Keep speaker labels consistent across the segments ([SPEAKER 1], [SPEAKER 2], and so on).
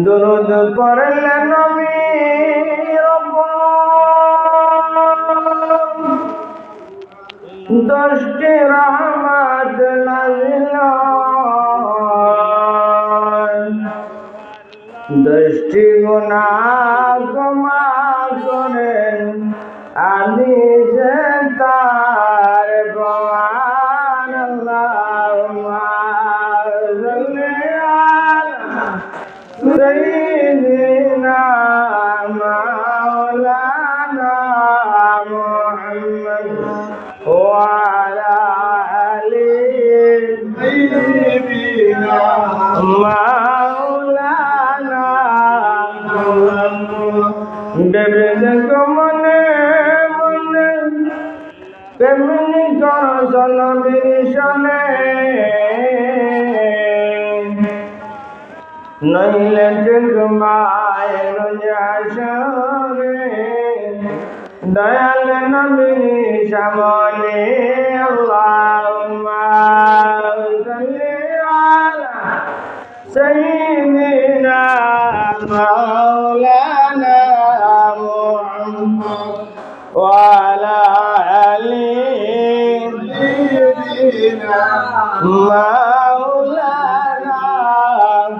[SPEAKER 1] দুরূদ পড়লে নবীর উপর 10টি রহমত নাযিল হয়, 10টি গুনাহ ক্ষমা করেন হাদিসে তার প্রমাণ। আল্লাহুম্মা সাল্লি আলা সাইয়্যিদিনা মাওলানা মুহাম্মদ ওয়া আলা আলি সাইয়্যিদিনা মাওলানা মুহাম্মদ। দেখো মনে মনে তেমনি করো নবীর শনে, নইলে ঠিক মায়ের হাসরে দয়াল নবীর সামনে। আল্লাহুম্মা সাল্লি আলা সাইয়্যিদিনা মাওলানা মুহাম্মদ ওয়া আলা আলি সাইয়্যিদিনা মাওলানা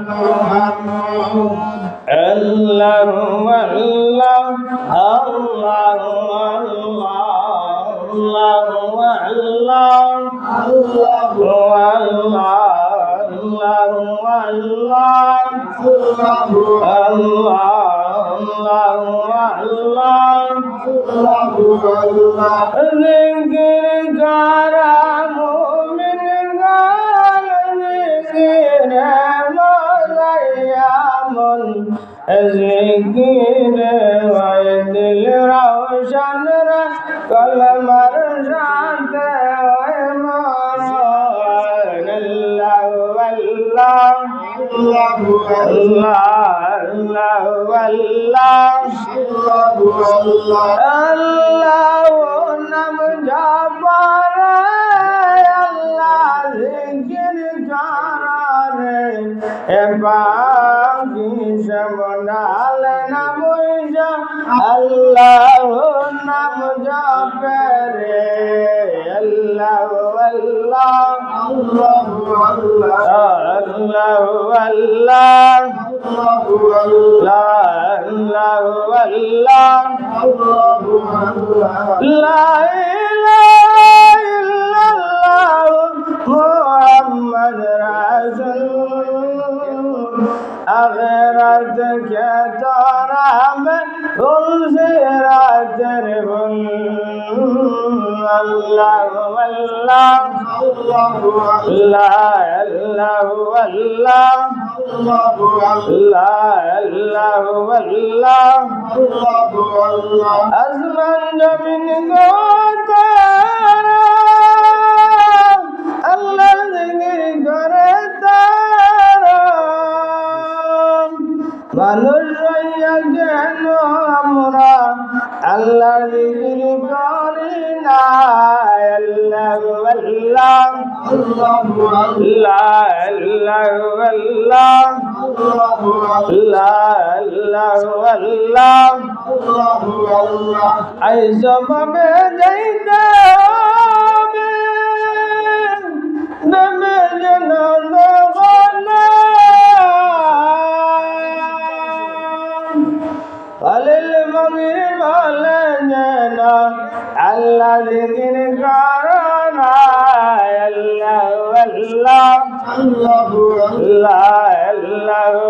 [SPEAKER 1] মুহাম্মদ। আল্লাহু আল্লাহ আল্লাহু আল্লাহ আল্লাহু আল্লাহ আল্লাহু আল্লাহ আল্লাহু আল্লাহ। জিকির করা মুমিন গান, জিকির মন জিকির হয় দিল রওশন রে, কলমার সাথে হয় মরণ। আল্লাহু আল্লাহ আল্লাহু আল্লাহ আল্লাহু নাম জপরে, আল্লাহ জিকির করে এ বাকি সমনাল নাম আল্লাহু নাম জপরে। আল্লাহু আল্লাহ আল্লাহু আল্লাহ আল্লাহু আল্লাহ লা ইলাহা ইল্লাল্লাহ মুহাম্মদ রাসূল। আখিরাত কে তোরা মে উলসিরাতের গুন। আল্লাহু আল্লাহ আল্লাহু আল্লাহ আল্লাহু আল্লাহ। আসমান জমিন গোতারা আল্লাহর জিকির করে তারা, মানুষ হইয়া কেন আমরা আল্লাহর জিকির করি না। আল্লাহু আল্লাহ আল্লাহু আল্লাহ। আইসবে যাইতে হবে নবে যেন দেখনা, আলিল মমির বলে যেন আল্লাহ জিকির করনা। আল্লাহু আল্লাহ আল্লাহু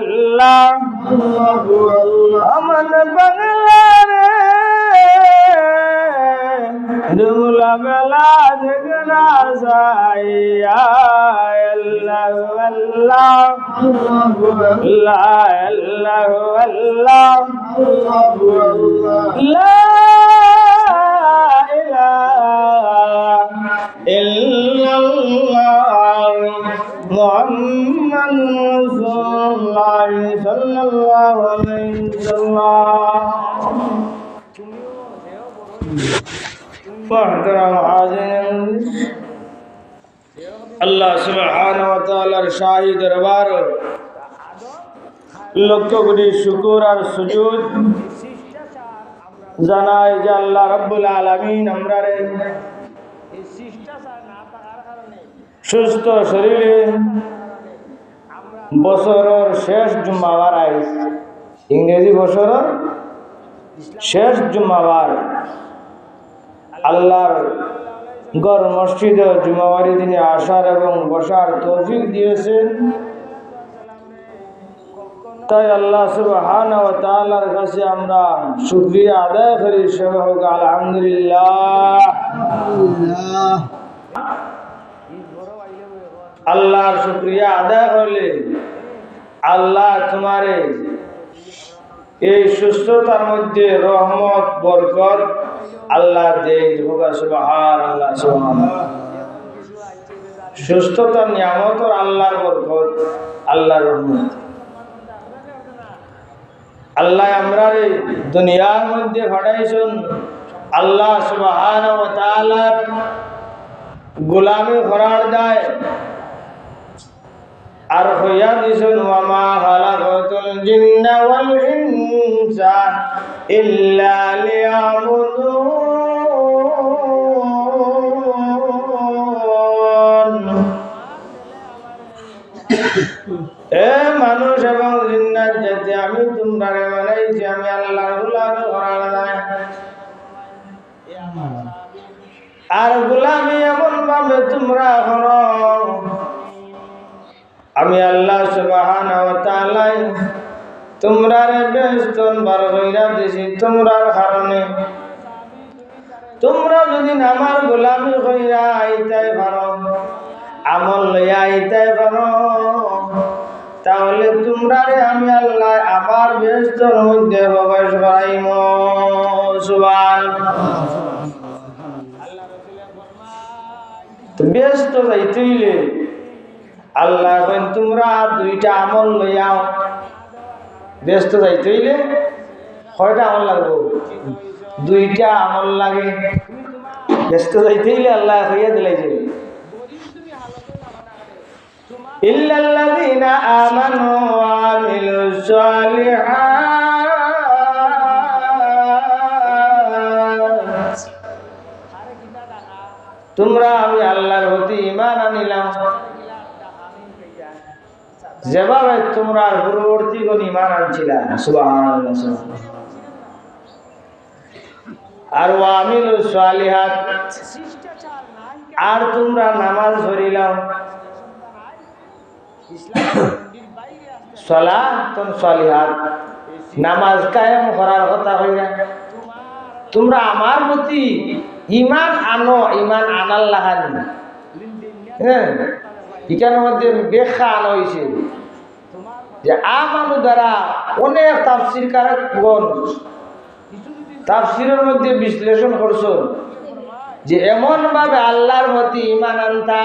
[SPEAKER 1] আল্লাহ। আমার বাংলারে দুলা বেলা ঝগড়া সাইয়া। আল্লাহু আল্লাহ আল্লাহু আল্লাহ লা ইলাহা ইল্লাল্লাহ মুহাম্মাদুর রাসূলুল্লাহ সাল্লাল্লাহু আলাইহি ওয়াসাল্লাম। আল্লাহ সুবহানাহু ওয়া তাআলার শাহী দরবার লক্ষ কোটি শুকর আর সুজুদ জানাই যে আল্লাহ রাব্বুল আলামিন আমরারে সুস্থ শরীরে বছরের শেষ জুম্মাবার আইস ইংরেজি বছরের শেষ জুম্মাবার আল্লাহর গড় মসজিদে জুমাবারি দিনে আসার এবং বসার তৌফিক দিয়েছেন। তাই আল্লাহ সুবহানাহু ওয়া তাআলার কাছে আমরা শুকরিয়া আদায় করি। সবাই হোক আলহামদুলিল্লাহ। আল্লাহর শুকরিয়া আদায় করলে আল্লাহ তোমারে এই সুস্থতার মধ্যে রহমত বরকত আল্লাহ দেয়। সুবহানাল্লাহ সুবহানাল্লাহ। সুস্থতার নিয়ামত আর আল্লাহর বরকত আল্লাহর রহমত। আল্লাহ আমরারে দুনিয়ার মধ্যে পাঠাইছেন আল্লাহ সুবহানাহু ওয়া তাআলার গোলামি করার দায় আর হইয়া দিছেন ওয়া মা খালাকাতুল জিন্না ওয়াল ইনসা ইল্লা লিয়াবুদুন। এ মানুষ এবং জিন্নাত জাতি আমি তোমরা বানাইছি আমি আল্লাহর গোলামি করার দায়। আর গোলামি এমন ভাবে তোমরা করো আমি আল্লাহ সুবহানাহু ওয়া তাআলা তোমরারে বেহেশতন বার কইরা দিছি তোমরার কারণে। তোমরা যদি আমার গোলামি কইরা আইতাই পারো আমল লইয়া আইতাই পারো তাহলে তোমরারে আমি আল্লাহ আমার বেহেশতর মধ্যে প্রবেশ করাইম। সুবহানাল্লাহ। তো ব্যস্ত যাইতেইলে আল্লাহ কইন তোমরা দুইটা আমল লইয়াও। ব্যস্ত যাইতে হইলে কয়টা আমল লাগবে? দুইটা আমল লাগে। ব্যস্ত যাইতে হইলে আল্লাহ কইয়া দিলাই যে ইল্লাল্লাযীনা আমানু ওয়া আমিলুস সালিহাত। তোমরা আমি আল্লাহর প্রতি ঈমান আনিলাম যেভাবে তোমরা পূর্ববর্তী কোন ঈমান আনছিলা। সুবহানাল্লাহ। আর ওয়া আমিলুস সালিহাত আর তোমরা নামাজ পড়িলাম। সালাতুন সালিহাত নামাজ কায়েম করার কথা কইরা তোমরা আমার প্রতি ঈমান আনো। ঈমান আনার লাগানি হ্যাঁ এখানের মধ্যে ব্যাখ্যা আনা হয়েছে যে আমানু দ্বারা অনেক তাফসীর কারকগণ তাফসীরের মধ্যে বিশ্লেষণ করছো যে এমন ভাবে আল্লাহর প্রতি ঈমান আনতা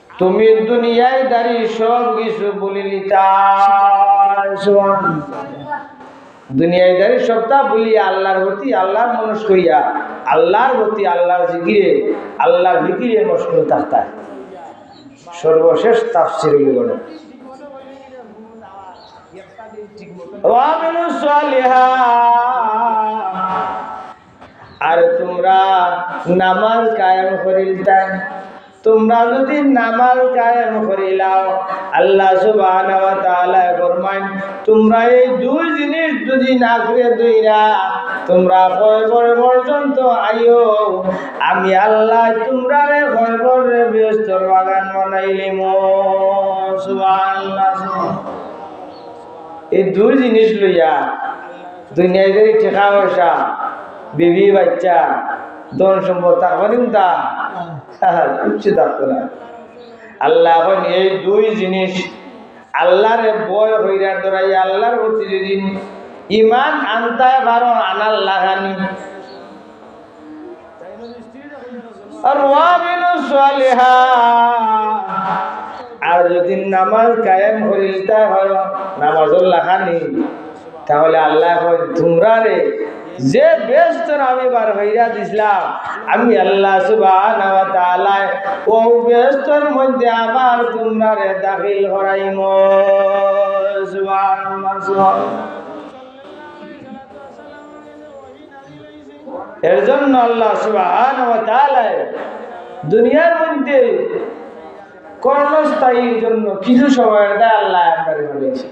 [SPEAKER 1] তুমি দুনিয়ায় দাঁড়ি সব কিছু বলে লিতা। দুনিয়ায় দাঁড়ি সবটা বলি আল্লাহর প্রতি আল্লাহর মনস্ক করিয়া আল্লাহর প্রতি আল্লাহর জিকিরে আল্লাহর জিকিরে মশগুল থাকতা। সর্বশেষ তাফসীর হলো ওয়া আমিলুস সালিহাত আর তোমরা নামাজ কায়েম করিলতা। তোমরা যদি নামাজ কায়েম করিলাও আল্লাহ সুবহানাহু ওয়া তাআলা ফরমান তোমরা এই দুই জিনিস যদি না করে দইরা তোমরা কয়বর পর্যন্ত আইও আমি আল্লাহ তোমরারে কয়বরে বেহেশতের বাগান বানাইলিম। সুবহানাল্লাহ। এই দুই জিনিস লইয়া দুনিয়ায় যদি টাকা পয়সা বিবি বাচ্চা ধন সম্পদ থাকবেন তা কিচ্ছু থাকতো না। আল্লাহ এখন এই দুই জিনিস আল্লাহরে বয় হইরা ধরাই আল্লাহর প্রতি যদি ঈমান আনতে পারো আনার লাগানি আর ওয়া আমিলুস সালিহাত আর যদি নামাজ কায়েম করিলতা হয় নামাজের লাগানি তাহলে আল্লাহ কয় তোমরা রে যে ব্যস্ত আমি বার হইয়া দিছিলাম আমি আল্লাহ সুবহানাহু ওয়া তাআলা ও ব্যস্তর মধ্যে আবার তোমরা রে দাখিল করাইম। সুবহানাল্লাহ সুবহানাল্লাহ। এর জন্য আল্লাহ সুবহানাহু ওয়া তাআলা দুনিয়ার মধ্যে কর্মস্থায়ীর জন্য কিছু সময়ের দেয় আল্লাহ একবারে বলেছে।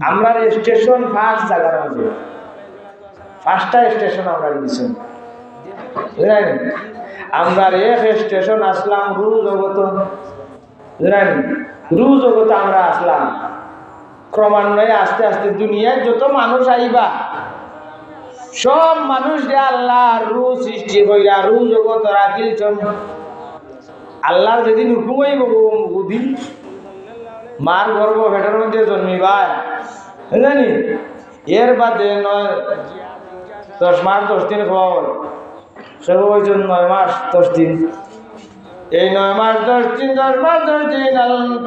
[SPEAKER 1] আমরা স্টেশন ফার্স্ট জায়গার মধ্যে 5টা স্টেশন আমরা দিয়েছি, বুঝলেন? আমরা এক স্টেশন আসলাম রু জগত, বুঝলেন? রু জগতে আমরা আসলাম। ক্রমান্বয়ে আস্তে আস্তে দুনিয়ায় যত মানুষ আইবা সব মানুষ আল্লাহ রু সৃষ্টি কইরা রু জগত রাখিলছেন। আল্লাহর যেদিন হুকুম হইব বুঝি মার গর্ভ ভেটার মধ্যে জন্মিবায়, জানি এর বাদে 10 মাস 10 দিন খবর সব হয়েছে 9 মাস 10 দিন। এই 9 মাস 10 দিন 10 মাস 10 দিন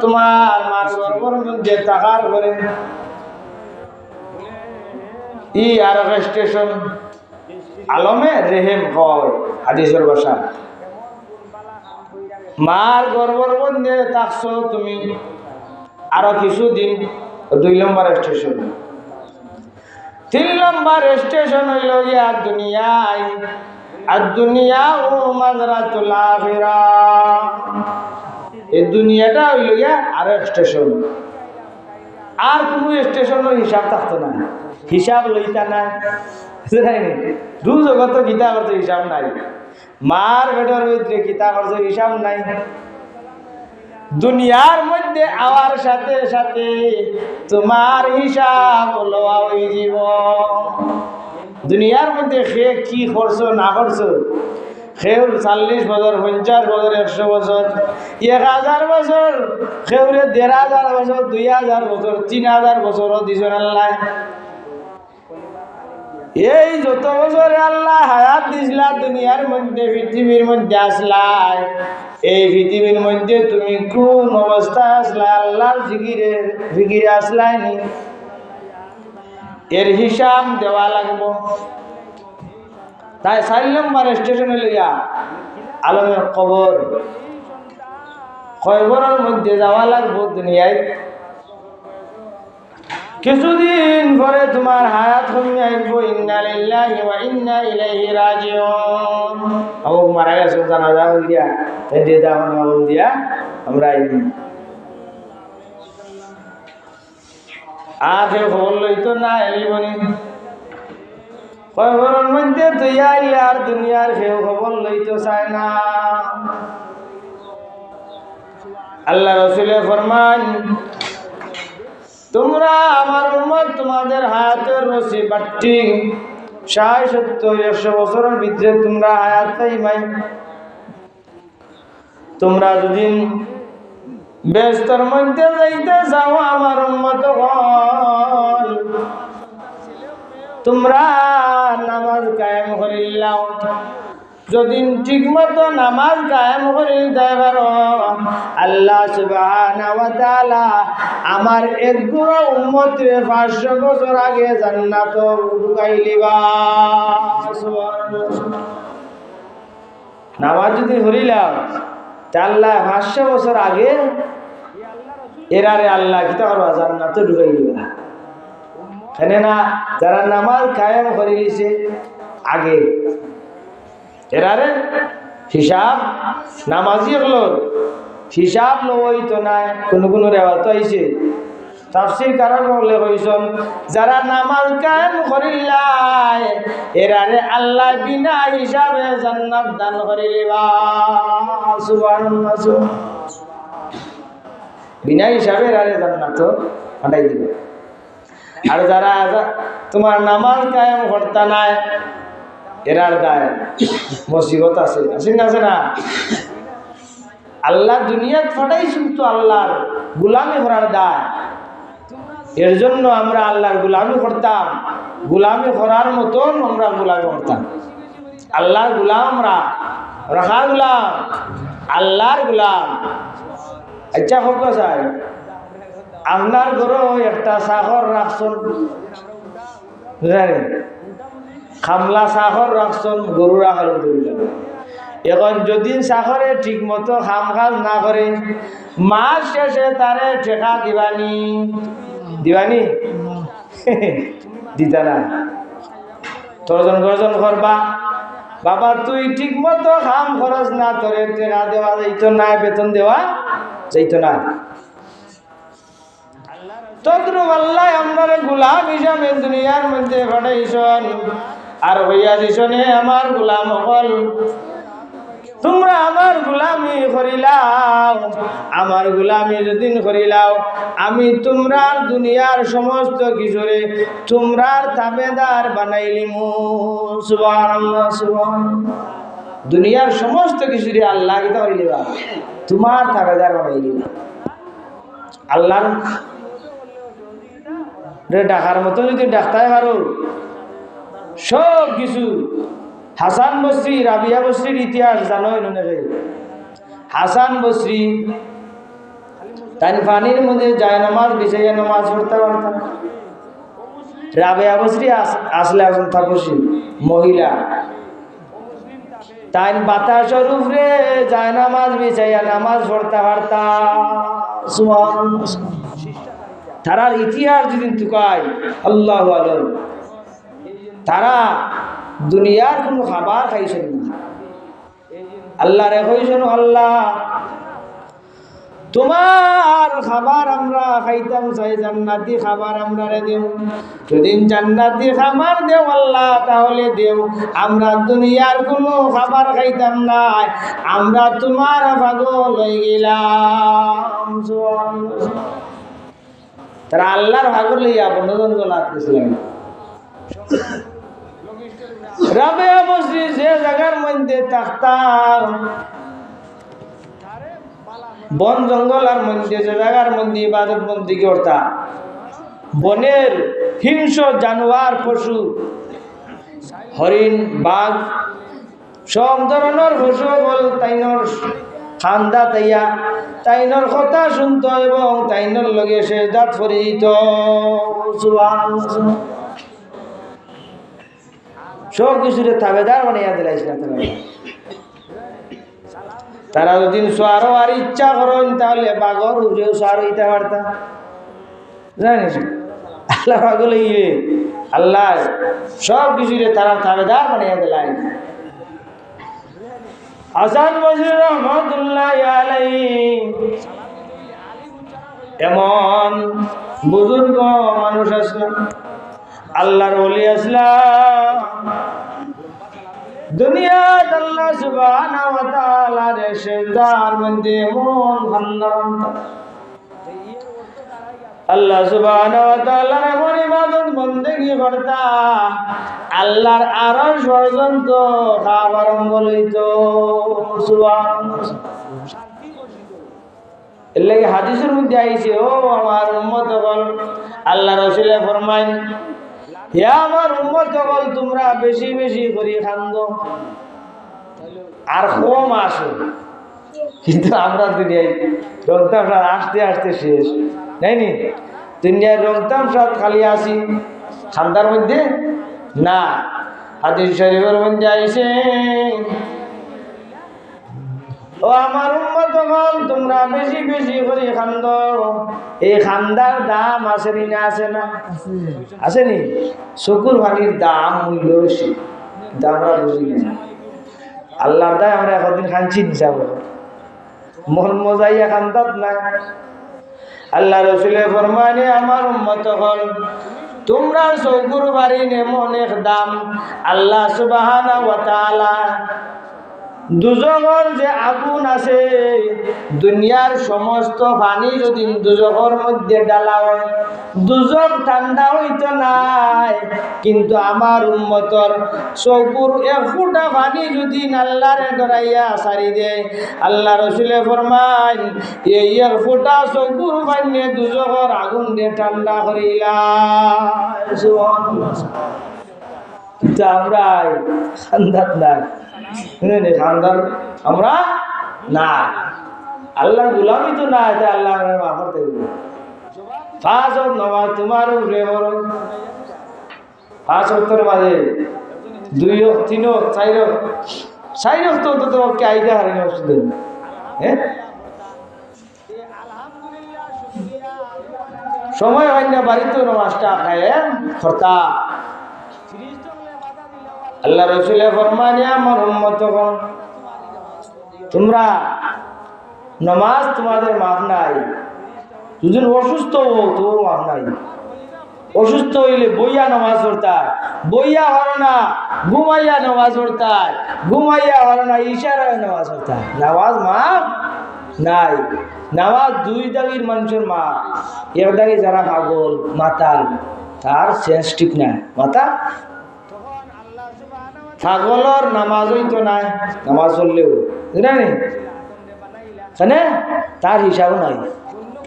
[SPEAKER 1] তোমার মার গর্ভের মধ্যে থাকার পরে আর স্টেশন আলমে রেহেম হয় হাদিসের ভাষা। মার গর্ভের মধ্যে থাকছো তুমি আরো কিছুদিন, 2 নম্বর স্টেশন। 3 নম্বর স্টেশন হইল গিয়া দুনিয়ায়। আর দুনিয়া ও মাজরাতুল আখিরাহ, এই দুনিয়াটা হইল গিয়া আরো স্টেশন। আর কোনো স্টেশনের হিসাব থাকতো না, হিসাব লইতা না, রু জগত গীতা করতো হিসাব নাই, মার বেটার ভিতরে গীতা করতো হিসাব নাই। দুনিয়ার মধ্যে আওয়ার সাথে সাথে তোমার হিসাব লওয়া হয়ে যাব। দুনিয়ার মধ্যে সে কি করছো না করছো, সেও 40 বছর 50 বছর 100 বছর 1000 বছর, সেউরে 1500 বছর 2000 বছর 3000 বছরও দিছেন আল্লাহ। এই যত বছরে আল্লাহ হায়াত দিছিলা দুনিয়ার মধ্যে পৃথিবীর মধ্যে আসলাই, এই পৃথিবীর মধ্যে তুমি কোন অবস্থায় আসলা, আল্লাহর ফিকিরে আসলাই নি, এর হিসাব দেওয়া লাগবো। তাই 4 নম্বর স্টেশনে লইয়া আলমের কবর, কবরের মধ্যে যাওয়া লাগবো। দুনিয়ায় কিছুদিন পরে তোমার হায়াত কমে আসবো। ইন্না লিল্লাহি ওয়া ইন্না ইলাইহি রাজিউন। আবু মারা গেছে জানাজা হইয়া এতে দাওয়ান আমল দিয়া আমরা আইনি। আগে খবর লইতো না এলিবনি, খবরের মধ্যে তুই আইলে আর দুনিয়ার কেউ খবর লইতো চায় না। আল্লাহ রাসূলে ফরমান, তোমরা আমার উম্মত তোমাদের হায়াতের রশি বাট্টি 60 70 100 বছরের ভিতরে তোমরা হায়াত পাইবাই। তোমরা যদি ব্যস্তর মধ্যে যাইতে যাও আমার উম্মত হল, তোমরা নামাজ কায়েম করিলাও, যদি ঠিক মতো নামাজ কায়েম করিতে পারো আল্লাহ সুবহানাহু ওয়া তাআলা আমার একগুলো উম্মতরে 500 বছর আগে জান্নাত ঢুকাই দিবা। নামাজ যদি করিলাম তা আল্লাহ 500 বছর আগে এরারে আল্লাহ কি করবা জান্নাত ঢুকাই দিবা। কেন না যারা নামাজ কায়েম করে দিয়েছে আগে, এরারে হিসাব নামাজি হলো হিসাব লই তো নাই। কোন রেওয়াত আইছে তাফসীর কারণ বলে কইছেন, যারা নামাজ কায়েম করিলাই এরারে আল্লাহ বিনা হিসাবে জান্নাত দান করিবা। সুবহানাল্লাহ। বিনা হিসাবে এরারে জান্নাত পাঠাই দিবে। আর যারা তোমার নামাজ কায়েম করতে নাই এরার দায় মুসিবত আছে, আছে না? আল্লাহ দুনিয়াত পাঠাইছেন তো আল্লাহর গোলামি করার দায়। এর জন্য আমরা আল্লাহর গোলামি করতাম, গোলামি করার মতন আমরা গোলামি করতাম। আল্লাহর গোলাম আমরা রাখা গোলাম, আল্লাহর গোলাম। আচ্ছা হোক স্যার, আপনার ঘরে একটা চাকর রাখছেন, বুঝলেন? খামলা সাখর রাখছেন, গরু রাখার দরিদ্র। এখন যদি সাখরে ঠিক মতো খাম কাজ না করে, মাস শেষে তারে ঠেকা দিবানি দিবানি দিতা না। তর্জন গর্জন করবা, বাবা তুই ঠিক মতো খাম খরচ না, তোরে টেকা দেওয়া যাইতো না, বেতন দেওয়া যাইতো না। তদ্রুপ আল্লাহ আপনার গোলাম হিসাবে দুনিয়ার মধ্যে পাঠাইছেন, আর হইয়া দিছনে আমার গোলাম হল। তোমরা আমার গোলামি করিলাও, আমার গোলামি যদিন করিলাও, আমি তোমরার দুনিয়ার সমস্ত কিছুরে তোমরার তাবেদার বানাইলিমু। সুবহানাল্লাহ, সুবহানাল্লাহ। দুনিয়ার সমস্ত কিছুরে আল্লাহ কিতা করিলিবা, তোমার তাবেদার বানাইলিবা। আল্লাহর ডাকার মতো যদি ডাক্তার পারো সব কিছু। হাসান বসরি, রাবিয়া বসরির ইতিহাস জানো? হাসান বসরি তাই পানির মধ্যে যায় নামাজ বিছাইয়া নামাজ পড়তে পারতাম। রাবিয়া বসরি আসলে এখন তাপসী মহিলা, তাই বাতাসের উপরে যায় নামাজ বিছাইয়া নামাজ পড়তে পারতাম। তারার ইতিহাস যদি তুকায় আল্লাহু আলম, তারা দুনিয়ার কোনো খাবার খাইছেন না। আল্লাহ রে কইছেন, আল্লাহ তোমার খাবার আমরা খাইতাম চাই, জান্নাতি খাবার আমরা রে দেও। যদি জান্নাতি খাবার দেও আল্লাহ, তাহলে দেও, আমরা দুনিয়ার কোনো খাবার খাইতাম না, আমরা তোমার পাগল হয়ে গেলাম। তারা আল্লাহর ভাগর লইয়া বন্ধন লাগতেছিলেন। রাবেয়া বসরি যে জায়গার মধ্যে থাকতাম, বন জঙ্গলের মধ্যে, যে জায়গার মধ্যে ইবাদত বন্দি করতাম, বনের হিংস্র জানোয়ার পশু, হরিণ, বাঘ, সব ধরনের পশু বল তাইনর খান্দা তাইয়া তাইনর কথা শুনত এবং তাইনর লগে সে দাঁত ফরিত। সব কিছুরে তাবেদার বানাইয়া দিলাইছিল। তারা যদি সোয়ারও আর ইচ্ছা করেন, তাহলে বাঘর উপরেও সোয়ার হইতে পারতাম, জানিস? আল্লাহ পাগল ইয়ে আল্লাহ সব কিছুরে তারা তাবেদার বানাইয়া দিলাই। হাসান বসরি রহমাতুল্লাহ আলাইহি এমন বুজুর্গ মানুষ আসলাম, আল্লাহর ওলি আসলাম। দুনিয়াত আল্লাহ সুবহানাহু ওয়া তাআলার সিজদার মধ্যে মন ভান্ডার, আল্লাহ সুবহানাহু ওয়া তাআলার এমন ইবাদত বন্দেগি করতা, আল্লাহর আরশ পর্যন্ত খাবার বলিতো। সুবহানাল্লাহ। এর লাগি হাদিসের মধ্যে আইছে, ও আমার উম্মতগণ, আল্লাহ রাসূল ফরমায়, হে আমার উম্মতগণ, তোমরা বেশি বেশি করে খান্দো আর কম আসো। কিন্তু আমরা দুনিয়ায় রংতাম সাত আসতে আসতে শেষ, নাইনি? দুনিয়ায় রংতাম সাত খালি আসি, খান্দার মধ্যে না। হাদিস শরীফের মধ্যে আইছে, ও আমার উম্মতগণ, তোমরা বেশি বেশি করে খান্দো। এই খান্দার দাম আছে না? আছে না? আসেনি? চকুর পানির দাম মূল্য বেশি, আমরা বুঝি না। আল্লাহর দায় আমরা একদিন খানছি নিশা মন মজাইয়া খান্দাত না। আল্লাহ রাসূলে ফরমানে, আমার উম্মতগণ, তোমরা চকুর বাড়ির এমন এক দাম, আল্লাহ সুবহানাহু ওয়া তাআলা দুজকের যে আগুন আছে, দুনিয়ার সমস্ত পানি যদি দুজকের মধ্যে ডালা হয়, দুজক ঠান্ডা হইত নাই। কিন্তু আমার উম্মতর চকুর এক ফুটা পানি যদি আল্লাহরে ডরাইয়া সারি দেয়, আল্লাহ রাসূলে ফরমান, এই এক ফুটা চকুর পানি দুজকের আগুন দিয়ে ঠান্ডা করিলা। সুবহানাল্লাহ। কিন্তু আমরা খান্দাত না, খানদার আমরা না, আল্লাহর গোলামি তো না, আল্লাহ মাফ করতে পাঁচ নমাজ তোমার 5 ওয়াক্তের মাঝে 2 ওয়াক্ত 3 ওয়াক্ত 4 ওয়াক্ত 4 ওয়াক্ত অন্তত কে আইডা হারে না ওষুধ হ্যাঁ সময় হয় না বাড়িতে নামাজটা খায় খরতা আল্লাহ রাসূল ফরমানে আমার উম্মতগণ তোমরা নামাজ তোমাদের মাফ নাই যদি অসুস্থ হও তো মাফ নাই অসুস্থ হইলে বইয়া নামাজ পড়তা বইয়া হর না ঘুমাইয়া নামাজ পড়তা ঘুমাইয়া হর না ইশারায় নামাজ পড়তা নামাজ মাফ নাই নামাজ 2 দাগের মানুষের মা এক দাগে যারা পাগল মাতাল তার সেন্সিটিভ না মাথা পাগলর নামাজ হইতো না নামাজ পড়লেও জানি জানে তার হিসাব নাই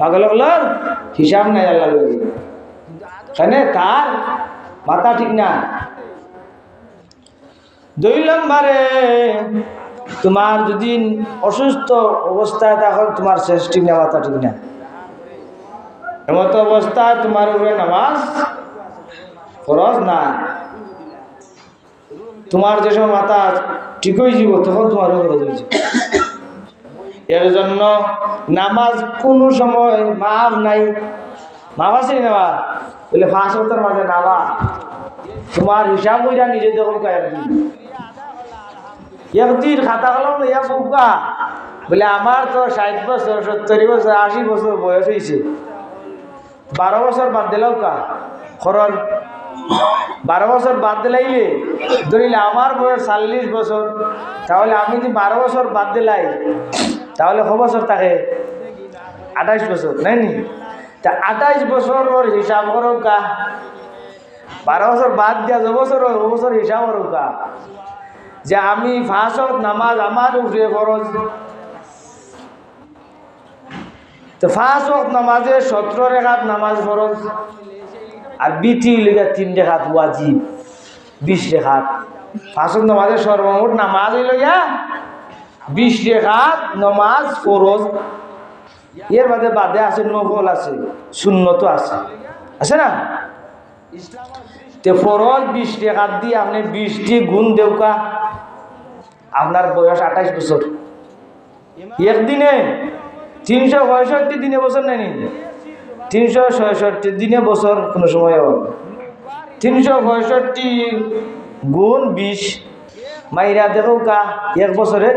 [SPEAKER 1] পাগলর হিসাব নাই আল্লাহ লাগি জানে তার মাথা ঠিক না 2 নম্বরে তোমার যদি অসুস্থ অবস্থায় তখন তোমার সেন্সিটিভ না মাথা ঠিক না এমত অবস্থায় তোমার উপরে নামাজ ফরজ না তোমার যেসব মাথা ঠিক হয়ে যাব তখন তোমার ফরজ হয়েছে এর জন্য নামাজ কোনো সময় মাফ নাই মাফ আছে না বলে 5 ওয়াক্তের মাঝে নামা তোমার হিসাব কইরা নিজে দেখো একদিন খাতা কলম লইয়া ফুকা বলে আমার তো 60 বছর 70 বছর 80 বছর বয়স হয়েছে 12 বছর বাদ দিলাও কা খরচ 12 বছর বাদ দিলাইলে ধরিলে আমার বয়স 40 বছর তাহলে আমি যদি 12 বছর বাদ দিলাই তাহলে ক বছর থাকে 28 বছর নাই নি তা 28 বছর ওর হিসাব করো কা 12 বছর বাদ দিয়া যে বছর হিসাব করো কা যে আমি 5 ওয়াক্ত নামাজ আমার উপরে ফরজ তো 5 ওয়াক্ত নামাজে 17 রাকাত নামাজ ফরজ আর বিতি লিগা 3 রাকাত ওয়াজিব 20 রাকাত 5 ওয়াক্ত নামাজে সর্বমোট নামাজ হইল গিয়া 20 রাকাত নামাজ ফরজ এর বাদে আছে নফল আছে সুন্নত আছে না তে ফরজ 20 রাকাত দিয়ে আপনি 20টি গুণ দেউকা আপনার বয়স 28 বছর একদিনে 365 দিনে বছর নেই 366 দিনে বছর কোনো সময় 365 গুণ 20 মাইরা দেখো কা এক বছরে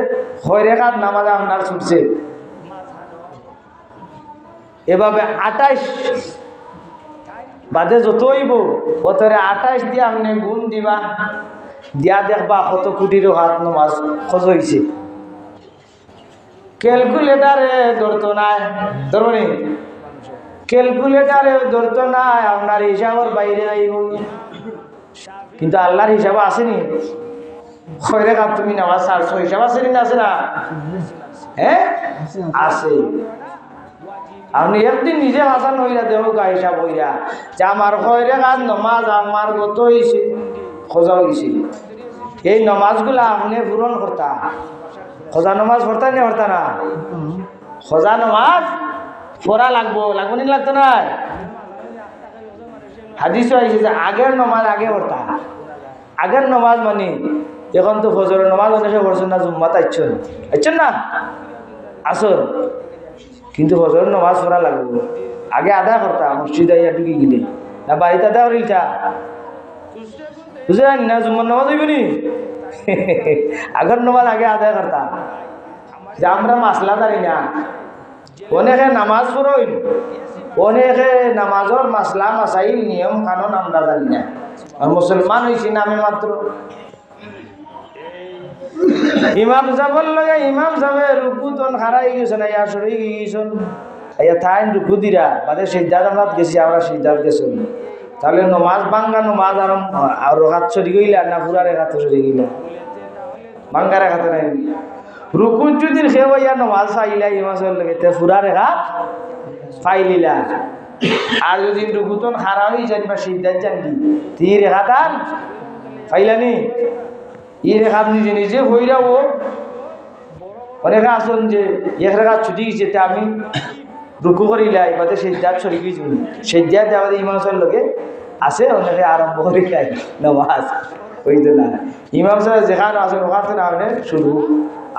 [SPEAKER 1] 6 রাকাত নামাজ আপনার ছুটছে এভাবে 28 বাদে যত হইব অতরে 28 দিয়ে আপনি গুণ দিবা দিয়া দেখবা কত কোটির হাত নামাজ খোঁজ হয়েছে ক্যালকুলেটারে ধরতো নাই ধরবনি ক্যালকুলেটারে ধরতো নাই আপনার হিসাবের বাইরে আইব কিন্তু আল্লাহর হিসাব আসেনি খয়রে কাপ তুমি নামাজ ছাড়ছো হিসাব আসেনি না আছে না হ্যাঁ আছে আপনি একদিন নিজে হাসান হইরা দেহ গা হিসাব হইরা যে আমার খয়রে কাজ নমাজ আমার গত হয়েছে খোঁজা হয়েছে এই নমাজগুলা আপনি পূরণ করতা খোঁজা নমাজ পড়তা না পড়তা না খোঁজা নমাজ পড়া লাগবো নি লাগতো না হাদিস হয়েছে যে আগের নমাজ আগে পড়তা আগের নমাজ মানে এখন তো ফজরের নমাজ অনেকে পড়ছেন না জুম্মাতে আইছেন না আসর কিন্তু ফজরের নমাজ পড়া লাগবো আগে আদায় করতা মসজিদ আইয়া ঢুকি গেলে না বাড়িতে আদায় করিতা বুঝলেন না জুম্মার নামাজ হইব নি আগের নামাজ আগে আদায় করতাম যে আমরা মাসলা জানি না অনেকে নামাজ পড়ই অনেকে নামাজের মাসলা মাসাইল নিয়ম কানুন আমরা জানি না আর মুসলমান হয়েছি নামে মাত্র ইমাম সাহেবের লগে ইমাম সাহেবের রুকু তন খারাই গেছেন ইয়া সরে গেছেন ইয়া থাইন রুকু দিরা বাদে সিজদাত আমরা গেছি আমরা সিজদাত গেছেন তাহলে নমাজ বাঙ্গা নমাজ আর রকাত সরি গইলা না পুরা রেখাত সরি গইলা বাঙ্গা রেখাত নাই রুকু যদি খেয়ে ইয়া নমাজ পাইলা ইমামের লগে তে পুরা রেখাত পাইলিলা আর যদি রুকু তন খারা হই যাই বা সিজদাত জানি তি রেখাত আর পাইলানি ই রেখাত নিজে নিজে হইরাও অনেকে আসুন যে এক রেখাত ছুটি গেছে তা আমি রুকু করিলাই বাদে সিজদাত সরি গেছি সিজদাত দেওয়া ইমামের লগে আছে অনেকে আরম্ভ করে খায় নামাজ হইতো না ইমাম সাহেব যেখানে আছেন ওখান থেকে আপনি শুরু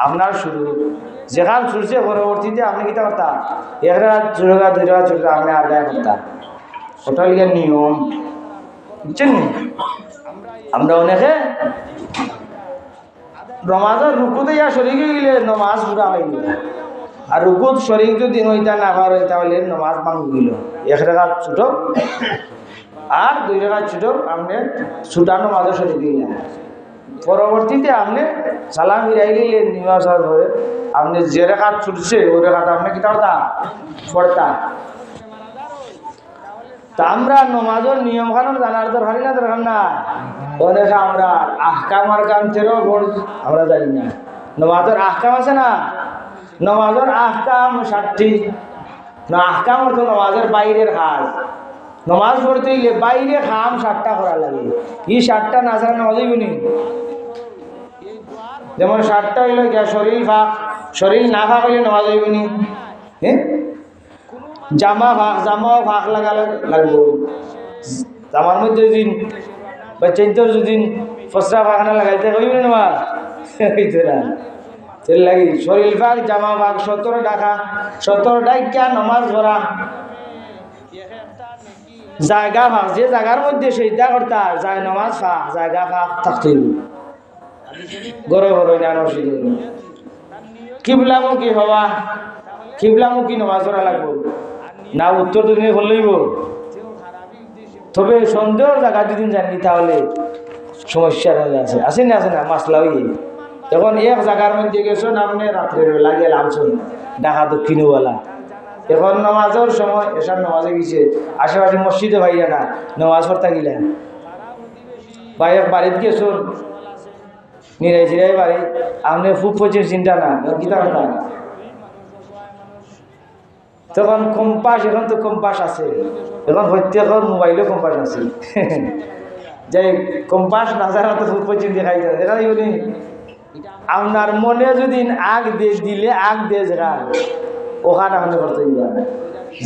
[SPEAKER 1] আপনার শুরু যেখান শুরুছে পরবর্তীতে আপনি কিতা করতা এক রাত 2 রাত আপনি আদায় করতাম ওটা লিগে নিয়ম বুঝছেন আমরা অনেকে নমাজের রুকুতে ইয়া শরীক গেলে নমাজ পুরা হয়ে গেল আর রুকুত শরীক যদি হইতা না হয় তাহলে নমাজ ভাঙি গেল 1 রাকাত ছোট আর 2 রাকাত ছোট আপনি ছোটা নমাজের শরীক গেলেন পরবর্তীতে আপনি সালাম ফিরাই গেলেন নিমাজের পরে আপনি যে রাকাত ছুটছে ওই রাকাত আপনি কি করতা পড়তা তা আমরা নমাজের নিয়ম কানুন জানার দরকার না দরকার না অনেক আমরা আহকাম আর কামতেরও আমরা জানি না নমাজের আহকাম আছে না নমাজের আহকাম 60টি না আহকাম অর্থ নমাজের বাইরের কাজ নমাজ পড়তে গেলে বাইরে কাম 60টা করা লাগে এই 60টা না ছাড়া নামাজ হইবনি যেমন 60টা হইল গিয়া শরীর না ফাঁক হইলে নামাজ হইবনি হ্যাঁ জামাও ফাঁক লাগালে লাগবো জামার মধ্যে দিন বা চৈতর যদি ফসরা ফাঁকনা লাগাইতে হইবে না হইতে না তেল লাগি শরীর ফাঁক জামা ফাঁক 17 টাকা 17 টাকা নামাজ পড়া জায়গা ফাঁক যে জায়গার মধ্যে সেইটা করতা যায় নামাজ ফাঁক জায়গা ফাঁক থাকতে গড়ে গড়ে জানো শিখে কিবলামুখী হওয়া কিবলামুখী নামাজ পড়া লাগবো না উত্তর দিনে বললেইব তবে সন্দেহ জায়গা যদি জানি তাহলে সমস্যা আছে না মাসলা হয়ে এখন এক জায়গার মধ্যে গেছো না আপনি রাত্রের বেলা গেলাম ঢাকা দক্ষিণওয়ালা এখন নামাজের সময় এসব নামাজে গেছে আশেপাশে মসজিদে ভাইয়া না নামাজ পড়তে গেলেন ভাই বাড়িতে গেছো নিরাই চিরাই বাড়ি আপনি খুব পচির চিন্তা না গীতা কথা তখন কম্পাস এখন তো কম্পাস আছে এখন প্রত্যেকের মোবাইলে কম্পাস আছে যে কম্পাস না জানা তো খুব পচিন দেখাই যায় দেখা যাইবনি আপনার মনে যদি আগ দিলে আগ দিয়ে জায়গা ওখানে আপনি করতে যাবেন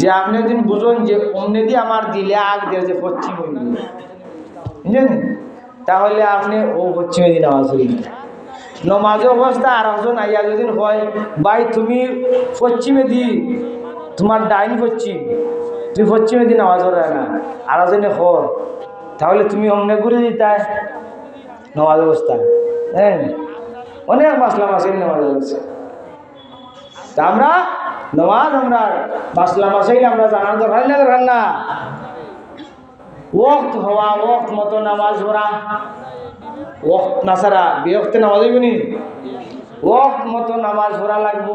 [SPEAKER 1] যে আপনি যদি বুঝুন যে অমনে দিয়ে আমার দিলে আগ দিয়ে যে পশ্চিম হইল বুঝলেন তাহলে আপনি ও পশ্চিমে দিন আওয়াজ হইল নমাজ অবস্থা আর একজন আইয়া যদি হয় ভাই তুমি পশ্চিমে দি তোমার ডাইন পশ্চিম তুমি পশ্চিমে দিন আওয়াজ হয় না আর একজনে হর তাহলে তুমি অমনে ঘুরে দিতা নমাজ অবস্থা হ্যাঁ অনেক মাসলা মাসাইল নামাজ আছে তা আমরা নামাজ আমরা মাসলা মাসাইল আমরা জানার দরকার না ওয়াক্ত হওয়া ওয়াক্ত মতো নামাজ পড়া ওয়াক্ত না ছাড়া বিরক্ত নামাজ হইবনি ওয়াক্ত মতো নামাজ পড়া লাগবো